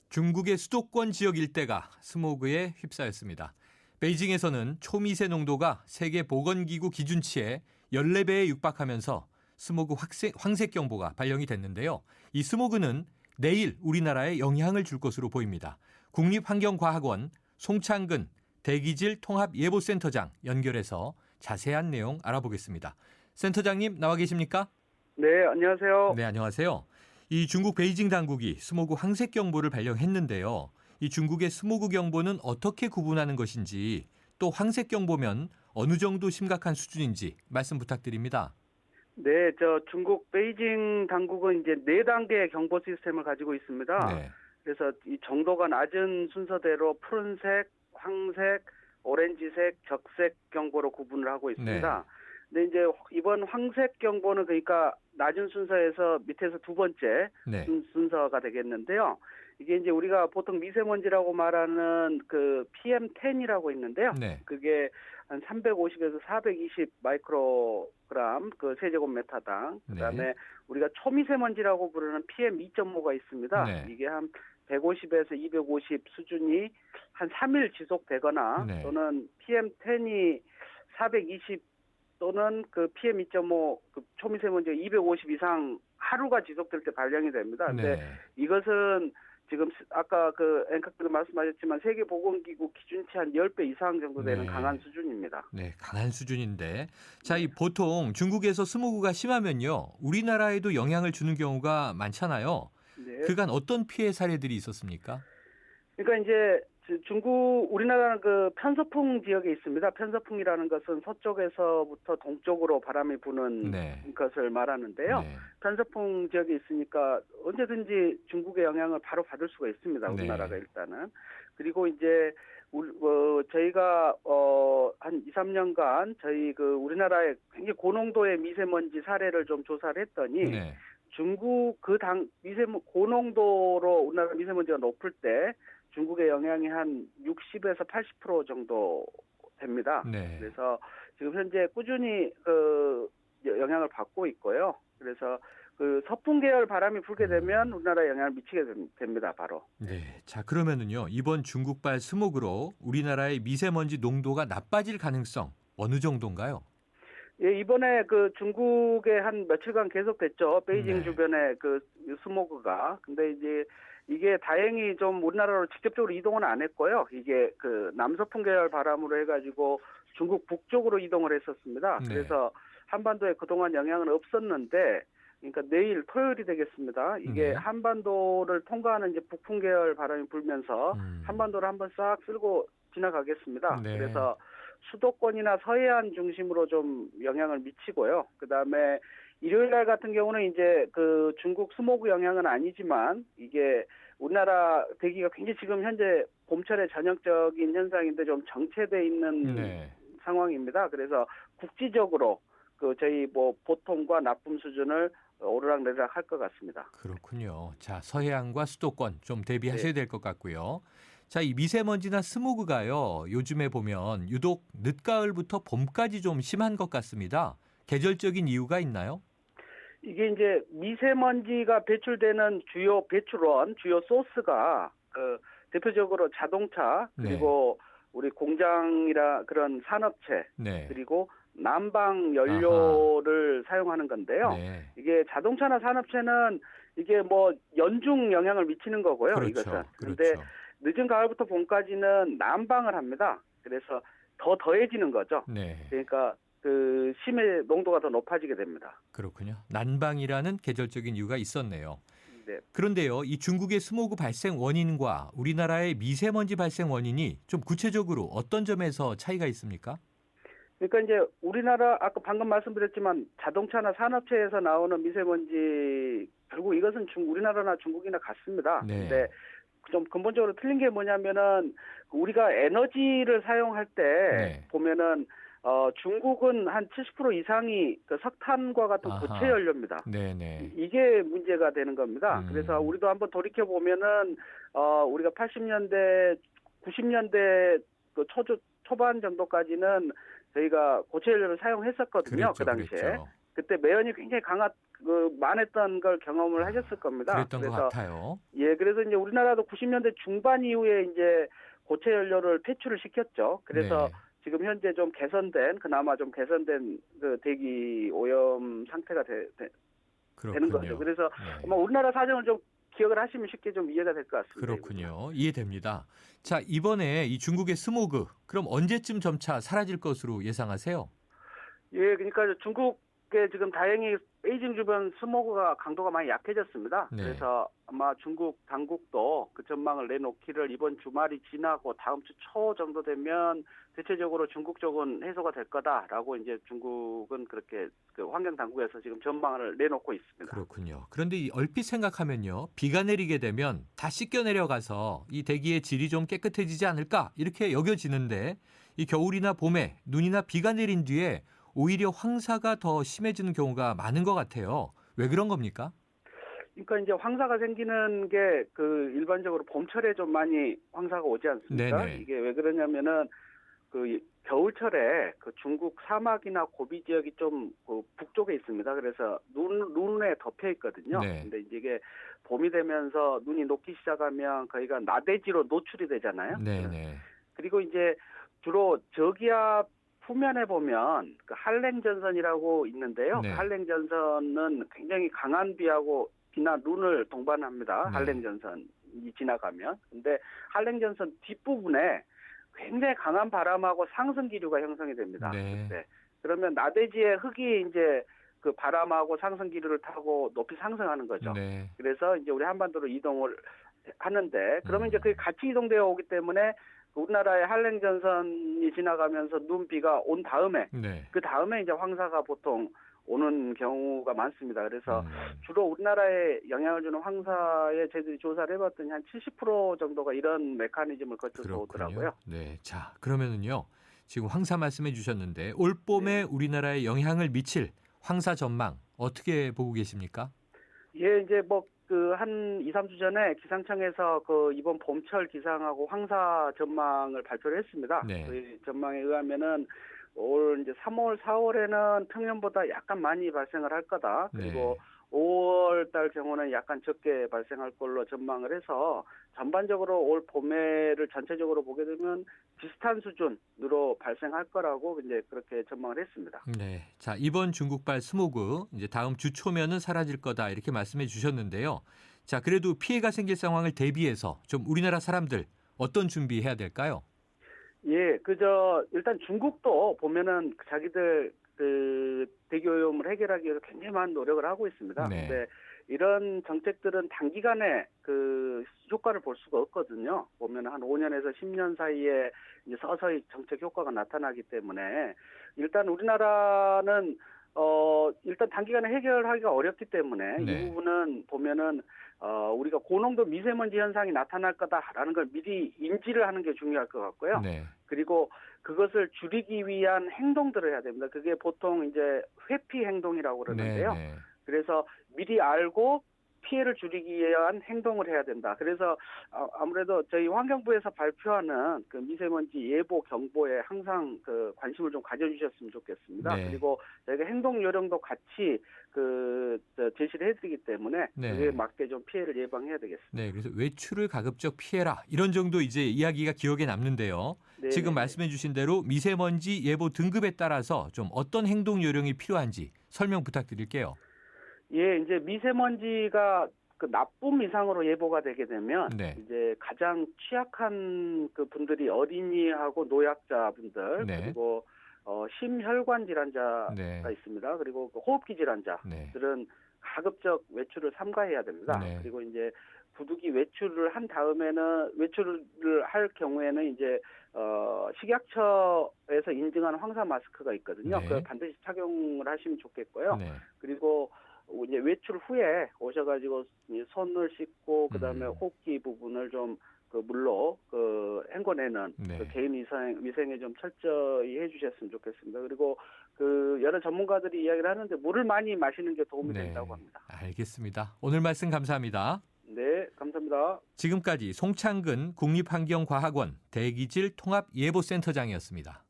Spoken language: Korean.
중국의 수도권 지역 일대가 스모그에 휩싸였습니다. 베이징에서는 초미세 농도가 세계보건기구 기준치의 14배에 육박하면서 스모그 황색경보가 발령이 됐는데요. 이 스모그는 내일 우리나라에 영향을 줄 것으로 보입니다. 국립환경과학원 송창근 대기질 통합예보센터장 연결해서 자세한 내용 알아보겠습니다. 센터장님 나와 계십니까? 네, 안녕하세요. 네, 안녕하세요. 이 중국 베이징 당국이 스모그 황색경보를 발령했는데요. 이 중국의 스모그 경보는 어떻게 구분하는 것인지, 또 황색경보면 어느 정도 심각한 수준인지 말씀 부탁드립니다. 네, 중국 베이징 당국은 이제 4단계의 경보 시스템을 가지고 있습니다. 네. 그래서 이 정도가 낮은 순서대로 푸른색, 황색, 오렌지색, 적색 경보로 구분을 하고 있습니다. 네. 근데 이제 이번 황색 경보는 그러니까 낮은 순서에서 밑에서 두 번째 네. 순서가 되겠는데요. 이게 이제 우리가 보통 미세먼지라고 말하는 그 PM10이라고 있는데요. 네. 그게 한 350에서 420 마이크로그램 그 세제곱미터당. 그다음에 네. 우리가 초미세먼지라고 부르는 PM2.5가 있습니다. 네. 이게 한 150에서 250 수준이 한 3일 지속되거나 네. 또는 PM10이 420 또는 그 PM2.5 그 초미세먼지가 250 이상 하루가 지속될 때 발령이 됩니다. 근데 네. 이것은 지금 아까 그 앵커께서 말씀하셨지만 세계보건기구 기준치 한 10배 이상 정도 되는 네. 강한 수준입니다. 네, 강한 수준인데. 자, 이 보통 중국에서 스모그가 심하면요, 우리나라에도 영향을 주는 경우가 많잖아요. 네. 그간 어떤 피해 사례들이 있었습니까? 그러니까 이제 우리나라는 그 편서풍 지역에 있습니다. 편서풍이라는 것은 서쪽에서부터 동쪽으로 바람이 부는 네. 것을 말하는데요. 네. 편서풍 지역에 있으니까 언제든지 중국의 영향을 바로 받을 수가 있습니다. 우리나라가 네. 일단은. 그리고 이제 저희가 한 2, 3년간 저희 그 우리나라의 굉장히 고농도의 미세먼지 사례를 좀 조사를 했더니 네. 중국 고농도로 우리나라 미세먼지가 높을 때 중국의 영향이 한 60에서 80% 정도 됩니다. 네. 그래서 지금 현재 꾸준히 그 영향을 받고 있고요. 그래서 그 서풍 계열 바람이 불게 되면 우리나라에 영향을 미치게 됩니다. 바로. 네. 자, 그러면은요, 이번 중국발 스모그로 우리나라의 미세먼지 농도가 나빠질 가능성 어느 정도인가요? 예, 이번에 그 중국에 한 며칠간 계속됐죠. 베이징 네. 주변에 그 스모그가. 근데 이제 이게 다행히 좀 우리나라로 직접적으로 이동은 안 했고요. 이게 그 남서풍 계열 바람으로 해가지고 중국 북쪽으로 이동을 했었습니다. 네. 그래서 한반도에 그동안 영향은 없었는데, 그러니까 내일 토요일이 되겠습니다. 이게 네. 한반도를 통과하는 이제 북풍 계열 바람이 불면서 한반도를 한번 싹 쓸고 지나가겠습니다. 네. 그래서 수도권이나 서해안 중심으로 좀 영향을 미치고요. 그다음에 일요일 날 같은 경우는 이제 그 중국 스모그 영향은 아니지만 이게 우리나라 대기가 굉장히 지금 현재 봄철의 전형적인 현상인데 좀 정체돼 있는 네. 상황입니다. 그래서 국지적으로 그 저희 뭐 보통과 나쁨 수준을 오르락내리락 할 것 같습니다. 그렇군요. 자, 서해안과 수도권 좀 대비하셔야 네. 될 것 같고요. 자, 이 미세먼지나 스모그가요, 요즘에 보면 유독 늦가을부터 봄까지 좀 심한 것 같습니다. 계절적인 이유가 있나요? 이게 이제 미세먼지가 배출되는 주요 배출원, 주요 소스가 그 대표적으로 자동차 그리고 우리 공장이라 그런 산업체 네. 그리고 난방 연료를 사용하는 건데요. 네. 이게 자동차나 산업체는 이게 뭐 연중 영향을 미치는 거고요. 그렇죠. 이것은. 그런데 그렇죠. 늦은 가을부터 봄까지는 난방을 합니다. 그래서 더 더해지는 거죠. 네. 그러니까 그 심해 농도가 더 높아지게 됩니다. 그렇군요. 난방이라는 계절적인 이유가 있었네요. 네. 그런데요, 이 중국의 스모그 발생 원인과 우리나라의 미세먼지 발생 원인이 좀 구체적으로 어떤 점에서 차이가 있습니까? 그러니까 이제 우리나라 아까 방금 말씀드렸지만 자동차나 산업체에서 나오는 미세먼지 결국 이것은 우리나라나 중국이나 같습니다. 네. 근데 좀 근본적으로 틀린 게 뭐냐면은 우리가 에너지를 사용할 때 네. 보면은 중국은 한 70% 이상이 그 석탄과 같은 아하. 고체 연료입니다. 네네. 이게 문제가 되는 겁니다. 그래서 우리도 한번 돌이켜 보면은 우리가 80년대, 90년대 그 초반 정도까지는 저희가 고체 연료를 사용했었거든요. 그랬죠, 그 당시에. 그랬죠. 그때 매연이 굉장히 많았던 걸 경험을 하셨을 겁니다. 그랬던 것 같아요. 예, 그래서 이제 우리나라도 90년대 중반 이후에 이제 고체 연료를 폐출을 시켰죠. 그래서 네. 지금 현재 좀 그나마 좀 개선된 그 대기 오염 상태가 되는 거죠. 그래서 네. 아마 우리나라 사정을 좀 기억을 하시면 쉽게 좀 이해가 될 것 같습니다. 그렇군요. 이해됩니다. 자, 이번에 이 중국의 스모그 그럼 언제쯤 점차 사라질 것으로 예상하세요? 예, 그러니까 중국에 지금 다행히 베이징 주변 스모그가 강도가 많이 약해졌습니다. 네. 그래서 아마 중국 당국도 그 전망을 내놓기를 이번 주말이 지나고 다음 주 초 정도 되면 대체적으로 중국 쪽은 해소가 될 거다라고 이제 중국은 그렇게 그 환경 당국에서 지금 전망을 내놓고 있습니다. 그렇군요. 그런데 이 얼핏 생각하면요. 비가 내리게 되면 다 씻겨 내려가서 이 대기의 질이 좀 깨끗해지지 않을까 이렇게 여겨지는데 이 겨울이나 봄에 눈이나 비가 내린 뒤에 오히려 황사가 더 심해지는 경우가 많은 것 같아요. 왜 그런 겁니까? 그러니까 이제 황사가 생기는 게 그 일반적으로 봄철에 좀 많이 황사가 오지 않습니까? 네네. 이게 왜 그러냐면은 그 겨울철에 그 중국 사막이나 고비 지역이 좀 그 북쪽에 있습니다. 그래서 눈에 덮여 있거든요. 네. 근데 이제 이게 봄이 되면서 눈이 녹기 시작하면 거기가 나대지로 노출이 되잖아요. 네네. 그리고 이제 주로 저기압 후면에 보면 그 한랭전선이라고 있는데요. 네. 그 한랭전선은 굉장히 강한 비나 눈을 동반합니다. 네. 한랭전선이 지나가면. 근데 한랭전선 뒷부분에 굉장히 강한 바람하고 상승 기류가 형성이 됩니다. 네. 그때. 그러면 나대지의 흙이 이제 그 바람하고 상승 기류를 타고 높이 상승하는 거죠. 네. 그래서 이제 우리 한반도로 이동을 하는데 그러면 이제 그게 같이 이동되어 오기 때문에 우리나라의 한랭전선이 지나가면서 눈비가 온 다음에 네. 그 다음에 이제 황사가 보통 오는 경우가 많습니다. 그래서 음. 주로 우리나라에 영향을 주는 황사에 저희들이 조사를 해봤더니 한 70% 정도가 이런 메커니즘을 거쳐서 오더라고요. 네. 자, 그러면은요. 지금 황사 말씀해 주셨는데 올 봄에 우리나라에 영향을 미칠 황사 전망 어떻게 보고 계십니까? 예, 이제 뭐 그 한 2, 3주 전에 기상청에서 그 이번 봄철 기상하고 황사 전망을 발표를 했습니다. 네. 그 전망에 의하면은 올 이제 3월, 4월에는 평년보다 약간 많이 발생을 할 거다. 그리고 네. 5월 달 경우는 약간 적게 발생할 걸로 전망을 해서 전반적으로 올 봄에를 전체적으로 보게 되면 비슷한 수준으로 발생할 거라고 이제 그렇게 전망을 했습니다. 네. 자, 이번 중국발 스모그 이제 다음 주 초면은 사라질 거다 이렇게 말씀해 주셨는데요. 자, 그래도 피해가 생길 상황을 대비해서 좀 우리나라 사람들 어떤 준비해야 될까요? 예, 일단 중국도 보면은 자기들 그 대기오염을 해결하기 위해서 굉장히 많은 노력을 하고 있습니다. 네. 근데 이런 정책들은 단기간에 그 효과를 볼 수가 없거든요. 보면 한 5년에서 10년 사이에 이제 서서히 정책 효과가 나타나기 때문에 일단 우리나라는 일단 단기간에 해결하기가 어렵기 때문에 네. 이 부분은 보면은 우리가 고농도 미세먼지 현상이 나타날 거다라는 걸 미리 인지를 하는 게 중요할 것 같고요. 네. 그리고 그것을 줄이기 위한 행동들을 해야 됩니다. 그게 보통 이제 회피 행동이라고 그러는데요. 네. 그래서 미리 알고 피해를 줄이기 위한 행동을 해야 된다. 그래서 아무래도 저희 환경부에서 발표하는 그 미세먼지 예보 경보에 항상 그 관심을 좀 가져주셨으면 좋겠습니다. 네. 그리고 저희가 행동 요령도 같이 제시를 해드리기 때문에 네. 그에 맞게 좀 피해를 예방해야 되겠습니다. 네, 그래서 외출을 가급적 피해라 이런 정도 이제 이야기가 기억에 남는데요. 네. 지금 말씀해주신 대로 미세먼지 예보 등급에 따라서 좀 어떤 행동 요령이 필요한지 설명 부탁드릴게요. 예, 이제 미세먼지가 그 나쁨 이상으로 예보가 되게 되면 네. 이제 가장 취약한 그 분들이 어린이하고 노약자분들 네. 그리고 심혈관 질환자가 네. 있습니다. 그리고 그 호흡기 질환자들은 네. 가급적 외출을 삼가해야 됩니다. 네. 그리고 이제 부득이 외출을 한 다음에는 외출을 할 경우에는 이제 식약처에서 인증한 황사 마스크가 있거든요. 네. 그걸 반드시 착용을 하시면 좋겠고요. 네. 그리고 이제 외출 후에 오셔가지고 손을 씻고 그다음에 음. 호흡기 부분을 좀 그 물로 그 헹궈내는 네. 그 개인 위생에 좀 철저히 해주셨으면 좋겠습니다. 그리고 그 여러 전문가들이 이야기를 하는데 물을 많이 마시는 게 도움이 네. 된다고 합니다. 알겠습니다. 오늘 말씀 감사합니다. 네, 감사합니다. 지금까지 송창근 국립환경과학원 대기질 통합예보센터장이었습니다.